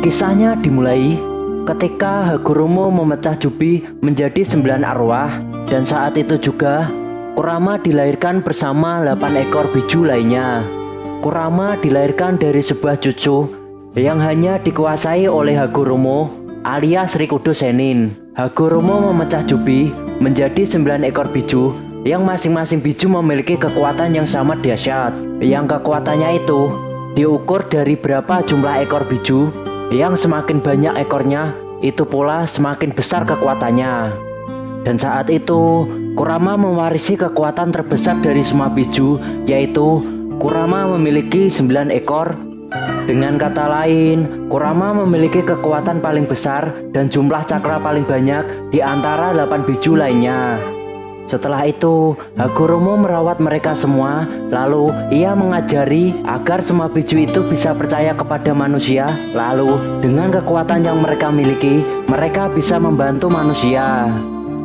Kisahnya dimulai ketika Hagoromo memecah Jubi menjadi 9 arwah, dan saat itu juga Kurama dilahirkan bersama 8 ekor biju lainnya. Kurama dilahirkan dari sebuah cucu yang hanya dikuasai oleh Hagoromo alias Rikudo Sennin. Hagoromo memecah Jubi menjadi 9 ekor biju yang masing-masing biju memiliki kekuatan yang sama dahsyat. Yang kekuatannya itu diukur dari berapa jumlah ekor biju, yang semakin banyak ekornya itu pula semakin besar kekuatannya. Dan saat itu Kurama mewarisi kekuatan terbesar dari semua biju, yaitu Kurama memiliki 9 ekor. Dengan kata lain, Kurama memiliki kekuatan paling besar dan jumlah cakra paling banyak di antara 8 biju lainnya. Setelah itu, Hagoromo merawat mereka semua, lalu ia mengajari agar semua biju itu bisa percaya kepada manusia. Lalu, dengan kekuatan yang mereka miliki, mereka bisa membantu manusia.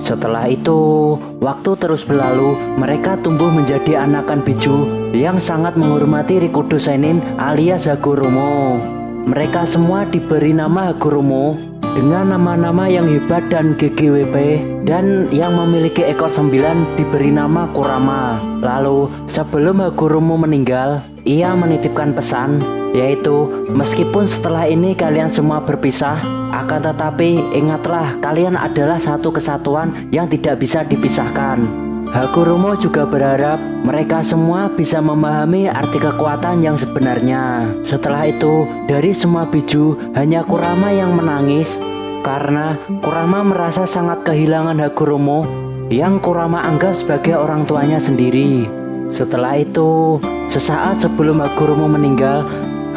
Setelah itu, waktu terus berlalu, mereka tumbuh menjadi anakan biju yang sangat menghormati Rikudo Sennin alias Hagoromo. Mereka semua diberi nama Hagoromo dengan nama-nama yang hebat dan GGWP, dan yang memiliki ekor 9 diberi nama Kurama. Lalu, sebelum Hagoromo meninggal, ia menitipkan pesan, yaitu meskipun setelah ini kalian semua berpisah, akan tetapi ingatlah kalian adalah satu kesatuan yang tidak bisa dipisahkan. Hagoromo juga berharap mereka semua bisa memahami arti kekuatan yang sebenarnya. Setelah itu, dari semua biju, hanya Kurama yang menangis karena Kurama merasa sangat kehilangan Hagoromo yang Kurama anggap sebagai orang tuanya sendiri. Setelah itu, sesaat sebelum Hagoromo meninggal,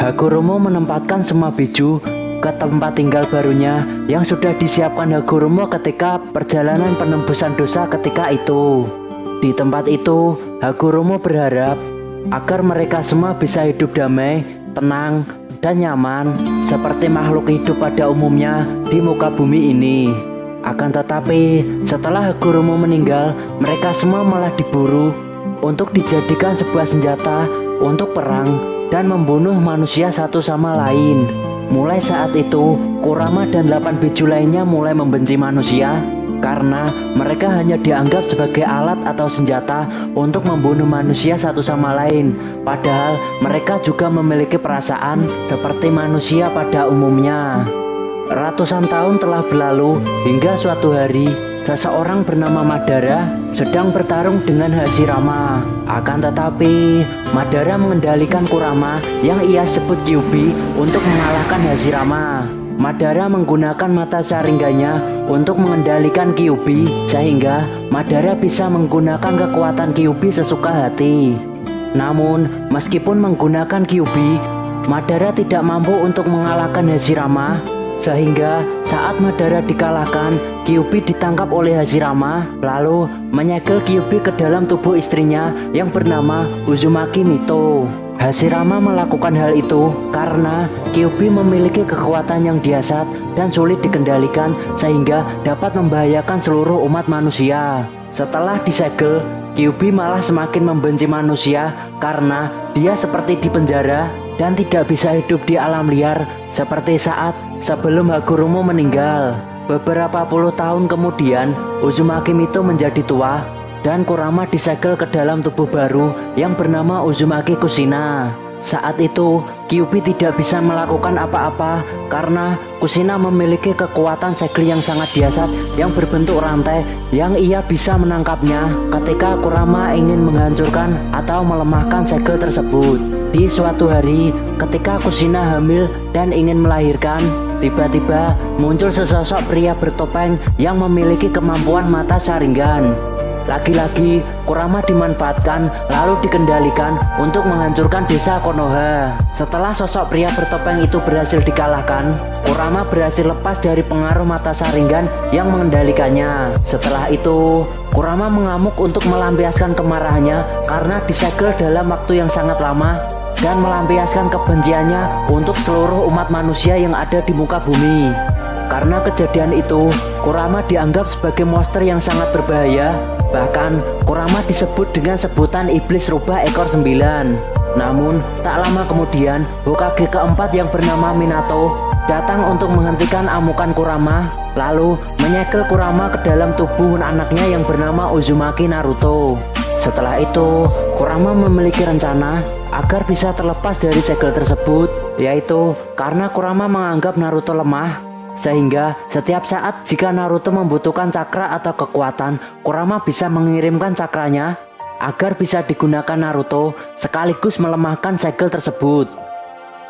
Hagoromo menempatkan semua biju ke tempat tinggal barunya yang sudah disiapkan Hagoromo ketika perjalanan penembusan dosa ketika itu. Di tempat itu, Hagoromo berharap agar mereka semua bisa hidup damai, tenang, dan nyaman seperti makhluk hidup pada umumnya di muka bumi ini. Akan tetapi, setelah Hagoromo meninggal, mereka semua malah diburu untuk dijadikan sebuah senjata untuk perang dan membunuh manusia satu sama lain. Mulai saat itu, Kurama dan 8 biju lainnya mulai membenci manusia karena mereka hanya dianggap sebagai alat atau senjata untuk membunuh manusia satu sama lain. Padahal mereka juga memiliki perasaan seperti manusia pada umumnya. Ratusan tahun telah berlalu hingga suatu hari seseorang bernama Madara sedang bertarung dengan Hashirama. Akan tetapi Madara mengendalikan Kurama yang ia sebut Kyuubi untuk mengalahkan Hashirama. Madara menggunakan mata Sharingannya untuk mengendalikan Kyuubi, sehingga Madara bisa menggunakan kekuatan Kyuubi sesuka hati. Namun, meskipun menggunakan Kyuubi, Madara tidak mampu untuk mengalahkan Hashirama, sehingga saat Madara dikalahkan, Kyuubi ditangkap oleh Hashirama, lalu menyegel Kyuubi ke dalam tubuh istrinya yang bernama Uzumaki Mito. Hashirama melakukan hal itu karena Kyuubi memiliki kekuatan yang dahsyat dan sulit dikendalikan sehingga dapat membahayakan seluruh umat manusia. Setelah disegel, Kyuubi malah semakin membenci manusia karena dia seperti dipenjara dan tidak bisa hidup di alam liar seperti saat sebelum Hagoromo meninggal. Beberapa puluh tahun kemudian, Uzumaki Mito menjadi tua dan Kurama disegel ke dalam tubuh baru yang bernama Uzumaki Kushina. Saat itu, Kyuubi tidak bisa melakukan apa-apa karena Kushina memiliki kekuatan segel yang sangat dahsyat yang berbentuk rantai yang ia bisa menangkapnya ketika Kurama ingin menghancurkan atau melemahkan segel tersebut. Di suatu hari, ketika Kushina hamil dan ingin melahirkan, tiba-tiba muncul sesosok pria bertopeng yang memiliki kemampuan mata Sharingan. Lagi-lagi, Kurama dimanfaatkan lalu dikendalikan untuk menghancurkan desa Konoha. Setelah sosok pria bertopeng itu berhasil dikalahkan, Kurama berhasil lepas dari pengaruh mata Sharingan yang mengendalikannya. Setelah itu, Kurama mengamuk untuk melampiaskan kemarahannya karena disegel dalam waktu yang sangat lama dan melampiaskan kebenciannya untuk seluruh umat manusia yang ada di muka bumi. Karena kejadian itu, Kurama dianggap sebagai monster yang sangat berbahaya. Bahkan, Kurama disebut dengan sebutan iblis rubah ekor 9. Namun, tak lama kemudian, Hokage keempat yang bernama Minato datang untuk menghentikan amukan Kurama, lalu menyegel Kurama ke dalam tubuh anaknya yang bernama Uzumaki Naruto. Setelah itu, Kurama memiliki rencana agar bisa terlepas dari segel tersebut, yaitu karena Kurama menganggap Naruto lemah, sehingga setiap saat jika Naruto membutuhkan cakra atau kekuatan, Kurama bisa mengirimkan cakranya agar bisa digunakan Naruto sekaligus melemahkan segel tersebut.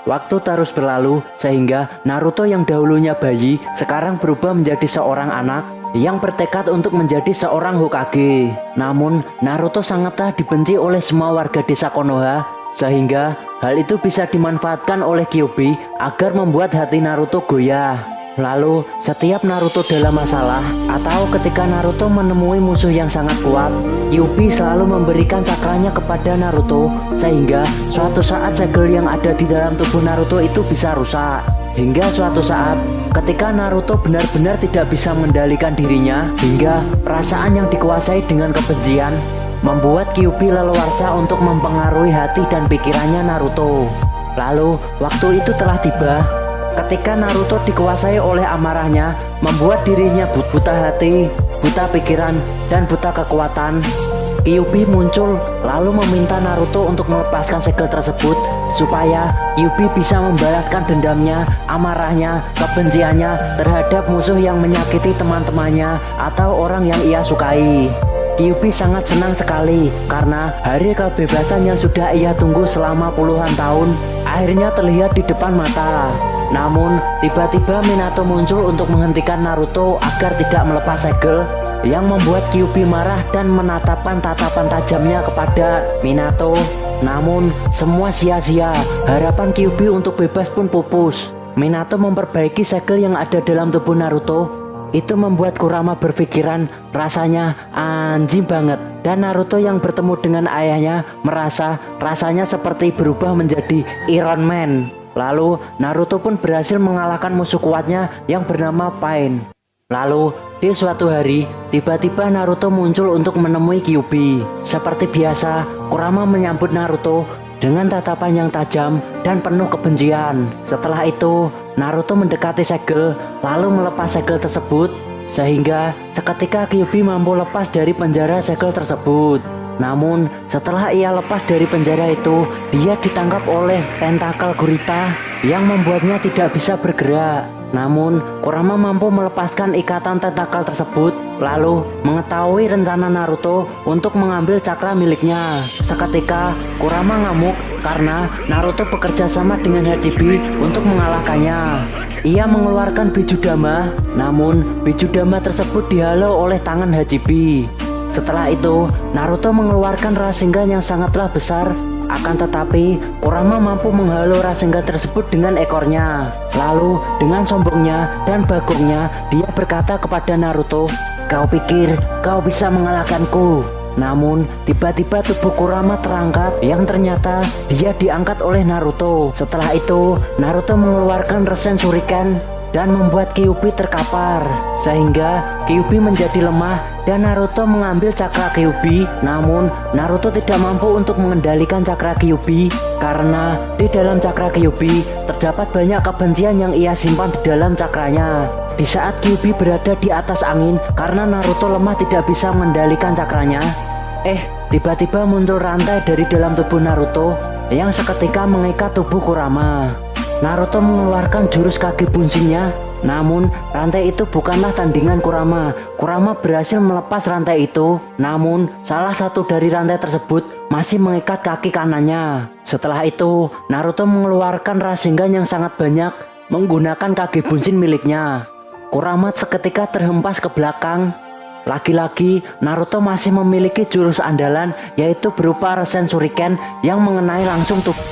Waktu terus berlalu sehingga Naruto yang dahulunya bayi sekarang berubah menjadi seorang anak yang bertekad untuk menjadi seorang Hokage. Namun Naruto sangatlah dibenci oleh semua warga desa Konoha, sehingga hal itu bisa dimanfaatkan oleh Kyuubi agar membuat hati Naruto goyah. Lalu setiap Naruto dalam masalah atau ketika Naruto menemui musuh yang sangat kuat, Kyuubi selalu memberikan cakranya kepada Naruto, sehingga suatu saat segel yang ada di dalam tubuh Naruto itu bisa rusak. Hingga suatu saat ketika Naruto benar-benar tidak bisa mengendalikan dirinya, hingga perasaan yang dikuasai dengan kebencian membuat Kyuubi leluasa untuk mempengaruhi hati dan pikirannya Naruto. Lalu waktu itu telah tiba ketika Naruto dikuasai oleh amarahnya, membuat dirinya buta hati, buta pikiran, dan buta kekuatan. Kyuubi muncul lalu meminta Naruto untuk melepaskan segel tersebut supaya Kyuubi bisa membalaskan dendamnya, amarahnya, kebenciannya terhadap musuh yang menyakiti teman-temannya atau orang yang ia sukai. Kyuubi sangat senang sekali karena hari kebebasan yang sudah ia tunggu selama puluhan tahun akhirnya terlihat di depan mata. Namun tiba-tiba Minato muncul untuk menghentikan Naruto agar tidak melepas segel, yang membuat Kyuubi marah dan menatapkan tatapan tajamnya kepada Minato. Namun semua sia-sia, harapan Kyuubi untuk bebas pun pupus. Minato memperbaiki segel yang ada dalam tubuh Naruto. Itu membuat Kurama berpikiran rasanya anjing banget, dan Naruto yang bertemu dengan ayahnya merasa rasanya seperti berubah menjadi Iron Man. Lalu Naruto pun berhasil mengalahkan musuh kuatnya yang bernama Pain. Lalu di suatu hari tiba-tiba Naruto muncul untuk menemui Kyuubi. Seperti biasa, Kurama menyambut Naruto dengan tatapan yang tajam dan penuh kebencian. Setelah itu Naruto mendekati segel lalu melepas segel tersebut, sehingga seketika Kyuubi mampu lepas dari penjara segel tersebut. Namun setelah ia lepas dari penjara itu, dia ditangkap oleh tentakel gurita yang membuatnya tidak bisa bergerak. Namun Kurama mampu melepaskan ikatan tentakel tersebut, lalu mengetahui rencana Naruto untuk mengambil cakra miliknya. Seketika Kurama ngamuk karena Naruto bekerja sama dengan Hachibi untuk mengalahkannya. Ia mengeluarkan Bijudama, namun Bijudama tersebut dihalau oleh tangan Hachibi. Setelah itu Naruto mengeluarkan Rasengan yang sangatlah besar, akan tetapi Kurama mampu menghalau Rasengan tersebut dengan ekornya. Lalu dengan sombongnya dan bagongnya dia berkata kepada Naruto, "Kau pikir kau bisa mengalahkanku?" Namun tiba-tiba tubuh Kurama terangkat, yang ternyata dia diangkat oleh Naruto. Setelah itu Naruto mengeluarkan Rasen Shuriken dan membuat Kyuubi terkapar, sehingga Kyuubi menjadi lemah dan Naruto mengambil cakra Kyuubi. Namun Naruto tidak mampu untuk mengendalikan cakra Kyuubi karena di dalam cakra Kyuubi terdapat banyak kebencian yang ia simpan di dalam cakranya. Di saat Kyuubi berada di atas angin karena Naruto lemah tidak bisa mengendalikan cakranya, tiba-tiba muncul rantai dari dalam tubuh Naruto yang seketika mengikat tubuh Kurama. Naruto mengeluarkan jurus kaki bunshinnya, namun rantai itu bukanlah tandingan Kurama. Kurama berhasil melepas rantai itu, namun salah satu dari rantai tersebut masih mengikat kaki kanannya. Setelah itu Naruto mengeluarkan Rasengan yang sangat banyak menggunakan kaki bunshin miliknya. Kurama seketika terhempas ke belakang. Lagi-lagi Naruto masih memiliki jurus andalan, yaitu berupa Rasen Shuriken yang mengenai langsung tubuh.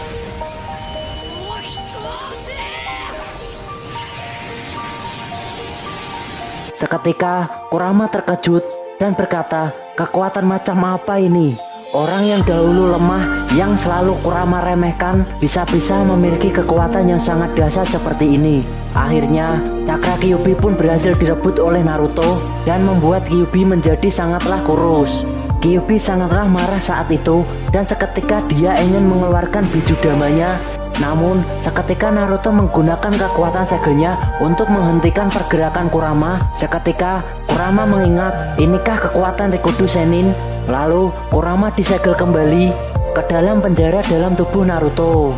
Seketika Kurama terkejut dan berkata, "Kekuatan macam apa ini? Orang yang dahulu lemah, yang selalu Kurama remehkan, bisa-bisa memiliki kekuatan yang sangat dahsyat seperti ini." Akhirnya cakra Kyuubi pun berhasil direbut oleh Naruto dan membuat Kyuubi menjadi sangatlah kurus. Kyuubi sangatlah marah saat itu dan seketika dia ingin mengeluarkan biju damanya. Namun seketika Naruto menggunakan kekuatan segelnya untuk menghentikan pergerakan Kurama. Seketika Kurama mengingat inikah kekuatan Rikudo Sennin. Lalu Kurama disegel kembali ke dalam penjara dalam tubuh Naruto.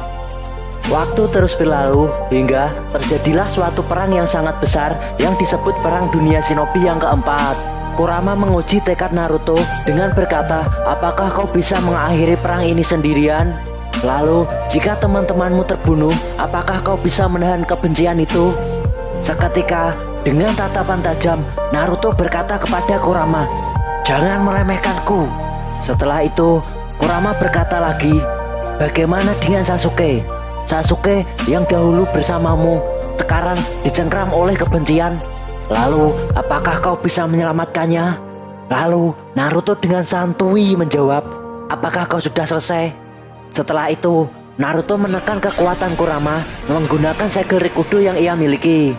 Waktu terus berlalu hingga terjadilah suatu perang yang sangat besar yang disebut Perang Dunia Shinobi yang keempat. Kurama menguji tekad Naruto dengan berkata, apakah kau bisa mengakhiri perang ini sendirian? Lalu, jika teman-temanmu terbunuh, apakah kau bisa menahan kebencian itu? Seketika, dengan tatapan tajam, Naruto berkata kepada Kurama, jangan meremehkanku. Setelah itu, Kurama berkata lagi, bagaimana dengan Sasuke? Sasuke yang dahulu bersamamu, sekarang dicengkram oleh kebencian. Lalu, apakah kau bisa menyelamatkannya? Lalu, Naruto dengan santuy menjawab, apakah kau sudah selesai? Setelah itu, Naruto menekan kekuatan Kurama menggunakan segel Rikudo yang ia miliki.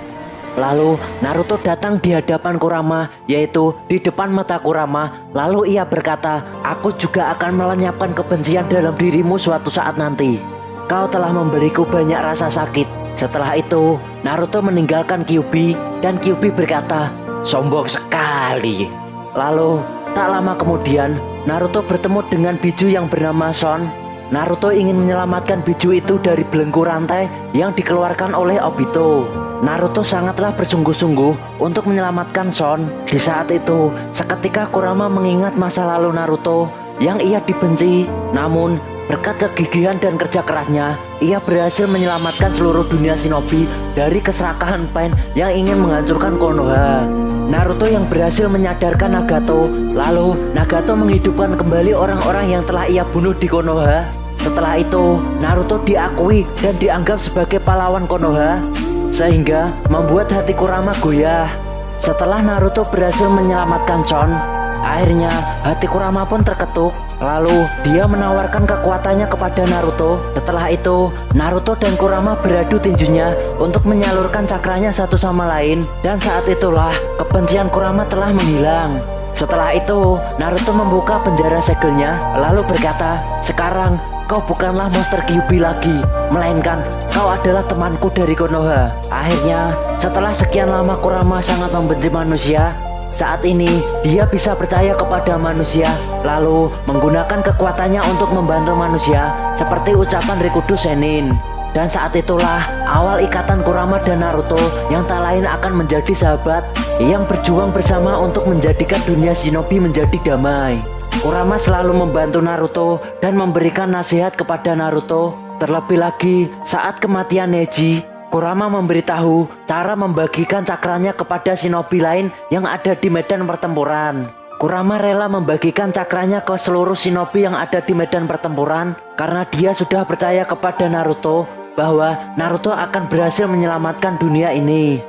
Lalu, Naruto datang di hadapan Kurama, yaitu di depan mata Kurama. Lalu ia berkata, aku juga akan melenyapkan kebencian dalam dirimu suatu saat nanti. Kau telah memberiku banyak rasa sakit. Setelah itu, Naruto meninggalkan Kyuubi dan Kyuubi berkata, sombong sekali. Lalu, tak lama kemudian, Naruto bertemu dengan biju yang bernama Son. Naruto ingin menyelamatkan biju itu dari belenggu rantai yang dikeluarkan oleh Obito. Naruto sangatlah bersungguh-sungguh untuk menyelamatkan Son. Di saat itu, seketika Kurama mengingat masa lalu Naruto yang ia dibenci. Namun, berkat kegigihan dan kerja kerasnya, ia berhasil menyelamatkan seluruh dunia shinobi dari keserakahan Pain yang ingin menghancurkan Konoha. Naruto yang berhasil menyadarkan Nagato, lalu Nagato menghidupkan kembali orang-orang yang telah ia bunuh di Konoha. Setelah itu, Naruto diakui dan dianggap sebagai pahlawan Konoha, sehingga membuat hati Kurama goyah. Setelah Naruto berhasil menyelamatkan Son, akhirnya hati Kurama pun terketuk. Lalu dia menawarkan kekuatannya kepada Naruto. Setelah itu, Naruto dan Kurama beradu tinjunya untuk menyalurkan cakranya satu sama lain. Dan saat itulah kebencian Kurama telah menghilang. Setelah itu, Naruto membuka penjara segelnya lalu berkata, sekarang kau bukanlah monster Kyuubi lagi, melainkan kau adalah temanku dari Konoha. Akhirnya, setelah sekian lama Kurama sangat membenci manusia, saat ini dia bisa percaya kepada manusia, lalu menggunakan kekuatannya untuk membantu manusia, seperti ucapan Rikudo Sennin. Dan saat itulah awal ikatan Kurama dan Naruto yang tak lain akan menjadi sahabat yang berjuang bersama untuk menjadikan dunia shinobi menjadi damai. Kurama selalu membantu Naruto dan memberikan nasihat kepada Naruto. Terlebih lagi saat kematian Neji, Kurama memberitahu cara membagikan cakranya kepada shinobi lain yang ada di medan pertempuran. Kurama rela membagikan cakranya ke seluruh shinobi yang ada di medan pertempuran karena dia sudah percaya kepada Naruto bahwa Naruto akan berhasil menyelamatkan dunia ini.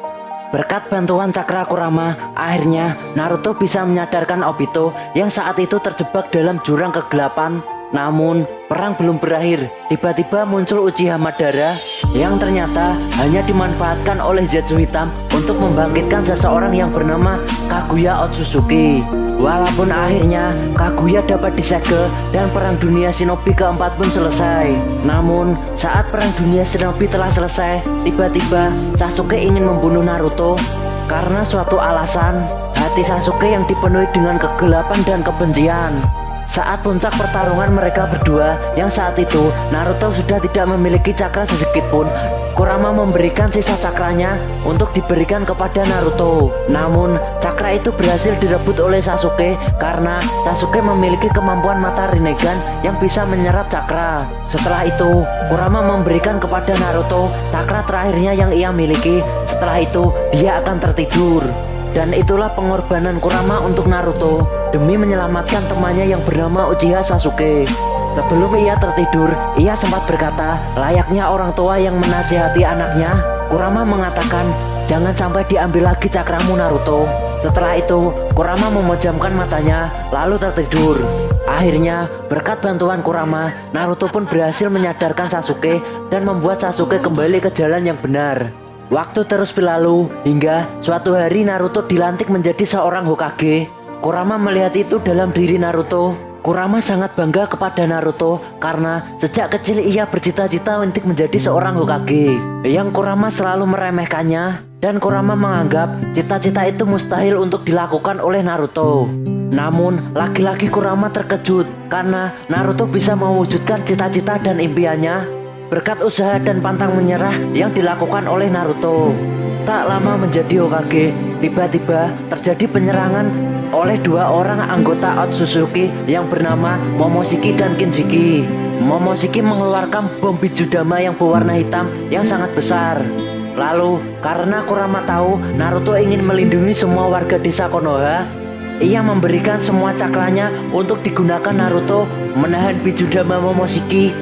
Berkat bantuan cakra Kurama, akhirnya Naruto bisa menyadarkan Obito yang saat itu terjebak dalam jurang kegelapan. Namun, perang belum berakhir. Tiba-tiba muncul Uchiha Madara yang ternyata hanya dimanfaatkan oleh Zetsu Hitam untuk membangkitkan seseorang yang bernama Kaguya Otsutsuki. Walaupun akhirnya Kaguya dapat disegel dan perang dunia shinobi keempat pun selesai. Namun, saat perang dunia shinobi telah selesai, tiba-tiba Sasuke ingin membunuh Naruto. Karena suatu alasan, hati Sasuke yang dipenuhi dengan kegelapan dan kebencian. Saat puncak pertarungan mereka berdua, yang saat itu Naruto sudah tidak memiliki cakra sedikitpun, Kurama memberikan sisa cakranya untuk diberikan kepada Naruto. Namun cakra itu berhasil direbut oleh Sasuke karena Sasuke memiliki kemampuan mata Rinnegan yang bisa menyerap cakra. Setelah itu Kurama memberikan kepada Naruto cakra terakhirnya yang ia miliki. Setelah itu dia akan tertidur. Dan itulah pengorbanan Kurama untuk Naruto demi menyelamatkan temannya yang bernama Uchiha Sasuke. Sebelum ia tertidur, ia sempat berkata, layaknya orang tua yang menasihati anaknya, Kurama mengatakan, jangan sampai diambil lagi cakramu Naruto. Setelah itu, Kurama memejamkan matanya, lalu tertidur. Akhirnya, berkat bantuan Kurama, Naruto pun berhasil menyadarkan Sasuke dan membuat Sasuke kembali ke jalan yang benar. Waktu terus berlalu hingga suatu hari Naruto dilantik menjadi seorang Hokage. Kurama melihat itu dalam diri Naruto. Kurama sangat bangga kepada Naruto karena sejak kecil ia bercita-cita untuk menjadi seorang Hokage. Yang Kurama selalu meremehkannya dan Kurama menganggap cita-cita itu mustahil untuk dilakukan oleh Naruto. Namun lagi-lagi Kurama terkejut karena Naruto bisa mewujudkan cita-cita dan impiannya berkat usaha dan pantang menyerah yang dilakukan oleh Naruto. Tak lama menjadi Hokage, tiba-tiba terjadi penyerangan oleh dua orang anggota Otsutsuki yang bernama Momoshiki dan Kinshiki. Momoshiki mengeluarkan bom Bijudama yang berwarna hitam yang sangat besar. Lalu karena Kurama tahu Naruto ingin melindungi semua warga desa Konoha, ia memberikan semua cakranya untuk digunakan Naruto menahan Bijudama Momoshiki.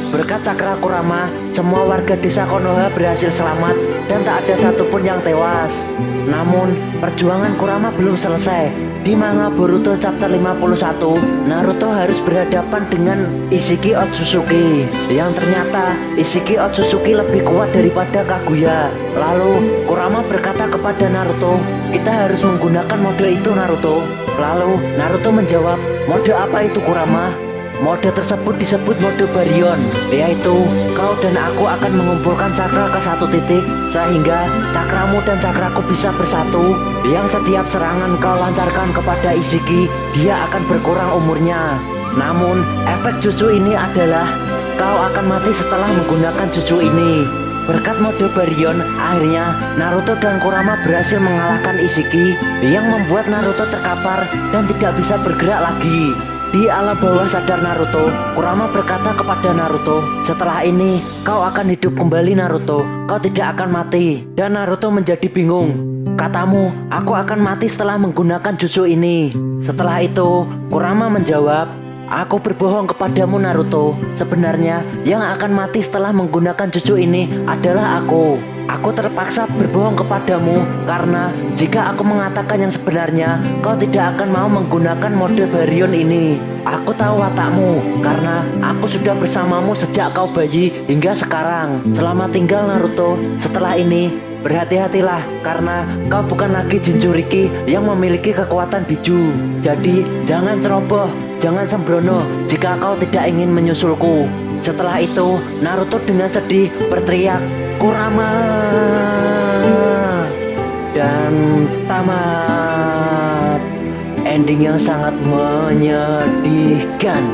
Berkat cakra Kurama, semua warga desa Konoha berhasil selamat dan tak ada satupun yang tewas. Namun, perjuangan Kurama belum selesai. Di manga Boruto chapter 51, Naruto harus berhadapan dengan Ishiki Otsutsuki. Yang ternyata Ishiki Otsutsuki lebih kuat daripada Kaguya. Lalu, Kurama berkata kepada Naruto, "Kita harus menggunakan mode itu, Naruto." Lalu, Naruto menjawab, "Mode apa itu, Kurama?" Mode tersebut disebut mode Baryon, yaitu kau dan aku akan mengumpulkan cakra ke satu titik sehingga cakramu dan cakraku bisa bersatu. Yang setiap serangan kau lancarkan kepada Ishiki, dia akan berkurang umurnya. Namun efek jutsu ini adalah kau akan mati setelah menggunakan jutsu ini. Berkat mode Baryon, akhirnya Naruto dan Kurama berhasil mengalahkan Ishiki yang membuat Naruto terkapar dan tidak bisa bergerak lagi. Di alam bawah sadar Naruto, Kurama berkata kepada Naruto, "Setelah ini, kau akan hidup kembali Naruto, kau tidak akan mati." Dan Naruto menjadi bingung. "Katamu, aku akan mati setelah menggunakan jutsu ini." Setelah itu, Kurama menjawab, "Aku berbohong kepadamu Naruto. Sebenarnya yang akan mati setelah menggunakan jutsu ini adalah aku. Aku terpaksa berbohong kepadamu karena jika aku mengatakan yang sebenarnya, kau tidak akan mau menggunakan mode Baryon ini. Aku tahu watakmu karena aku sudah bersamamu sejak kau bayi hingga sekarang. Selamat tinggal Naruto. Setelah ini, berhati-hatilah karena kau bukan lagi Jinchuriki yang memiliki kekuatan biju. Jadi jangan ceroboh, jangan sembrono jika kau tidak ingin menyusulku." Setelah itu, Naruto dengan sedih berteriak, "Kurama!" Dan tamat. Ending yang sangat menyedihkan.